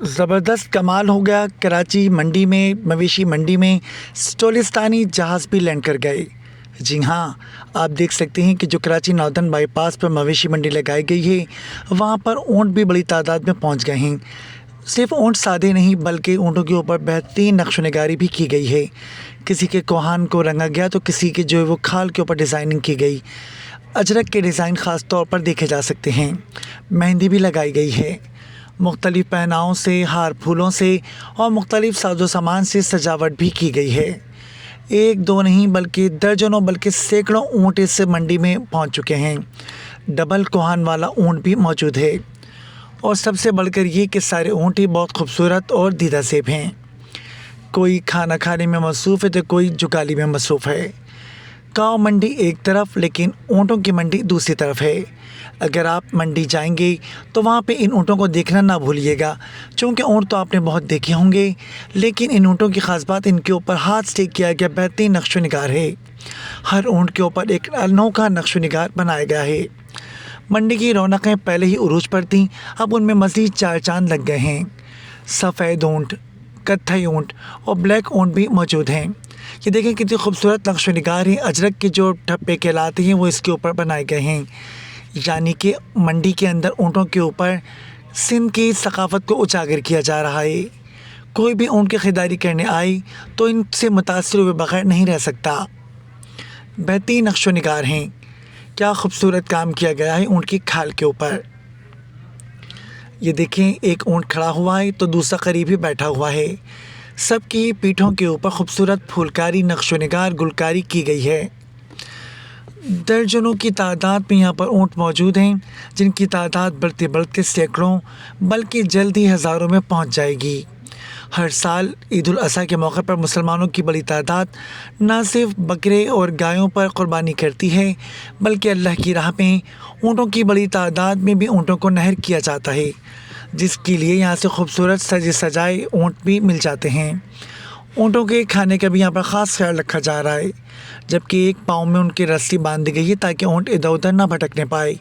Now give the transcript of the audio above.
ज़बरदस्त कमाल हो गया। कराची मंडी में, मवेशी मंडी में स्टोलिस्तानी जहाज़ भी लैंड कर गए। जी हाँ, आप देख सकते हैं कि जो कराची नॉर्दर्न बाईपास पर मवेशी मंडी लगाई गई है, वहाँ पर ऊँट भी बड़ी तादाद में पहुँच गए हैं। सिर्फ ऊँट सादे नहीं बल्कि ऊँटों के ऊपर बेहतरीन नक्श-ओ-निगारी भी की गई है। किसी के कोहान को रंगा गया तो किसी के जो है वो खाल के ऊपर डिज़ाइनिंग की गई। अजरक के डिज़ाइन ख़ास तौर पर देखे जा सकते हैं। मेहंदी भी लगाई गई है। मुख्तलिफ़ पहनावों से, हार फूलों से और मुख्तलिफ़ साजो सामान से सजावट भी की गई है। एक दो नहीं बल्कि दर्जनों बल्कि सैकड़ों ऊँट इस मंडी में पहुँच चुके हैं। डबल कोहान वाला ऊँट भी मौजूद है और सबसे बढ़कर ये कि सारे ऊँट ही बहुत खूबसूरत और दीदासेब हैं। कोई खाना खाने में मसरूफ़ है तो कोई जुगाली में मसरूफ़ है। काऊ मंडी एक तरफ लेकिन ऊँटों की मंडी दूसरी तरफ है। अगर आप मंडी जाएंगे तो वहाँ पे इन ऊँटों को देखना ना भूलिएगा, चूँकि ऊँट तो आपने बहुत देखे होंगे, लेकिन इन ऊँटों की ख़ास बात इनके ऊपर हाथ से किया गया बेहतरीन नक्श निगार है। हर ऊँट के ऊपर एक अनोखा नक्श निगार बनाया गया है। मंडी की रौनकें पहले ही उरूज पर थीं, अब उनमें मज़ीद चार चांद लग गए हैं। सफ़ेद ऊँट, कत्थई ऊँट और ब्लैक ऊँट भी मौजूद हैं। ये देखें कितनी खूबसूरत नक्श निगार है। अजरक के जो ठप्पे कहलाते हैं वो इसके ऊपर बनाए गए हैं। यानी कि मंडी के अंदर ऊँटों के ऊपर सिंध की सकाफ़त को उजागर किया जा रहा है। कोई भी ऊँट की ख़रीदारी करने आए तो इनसे मुतासिर हुए बगैर नहीं रह सकता। बेहतरीन नक्श निगार हैं। क्या खूबसूरत काम किया गया है ऊँट की खाल के ऊपर। ये देखें, एक ऊँट खड़ा हुआ है तो दूसरा करीब ही बैठा हुआ है। सबकी पीठों के ऊपर खूबसूरत फूलकारी नक्श निगार गुलकारी की गई है। दर्जनों की तादाद में यहाँ पर ऊँट मौजूद हैं, जिनकी तादाद बढ़ते बढ़ते सैकड़ों बल्कि जल्द ही हज़ारों में पहुँच जाएगी। हर साल ईद उल अज़हा के मौके पर मुसलमानों की बड़ी तादाद न सिर्फ बकरे और गायों पर क़ुरबानी करती है, बल्कि अल्लाह की राह में ऊँटों की बड़ी तादाद में भी ऊँटों को नहर किया जाता है, जिसके लिए यहाँ से खूबसूरत सजे सजाए ऊँट भी मिल जाते हैं। ऊँटों के खाने का भी यहाँ पर ख़ास ख्याल रखा जा रहा है, जबकि एक पाँव में उनकी रस्सी बांधी गई है ताकि ऊँट इधर उधर ना भटकने पाए।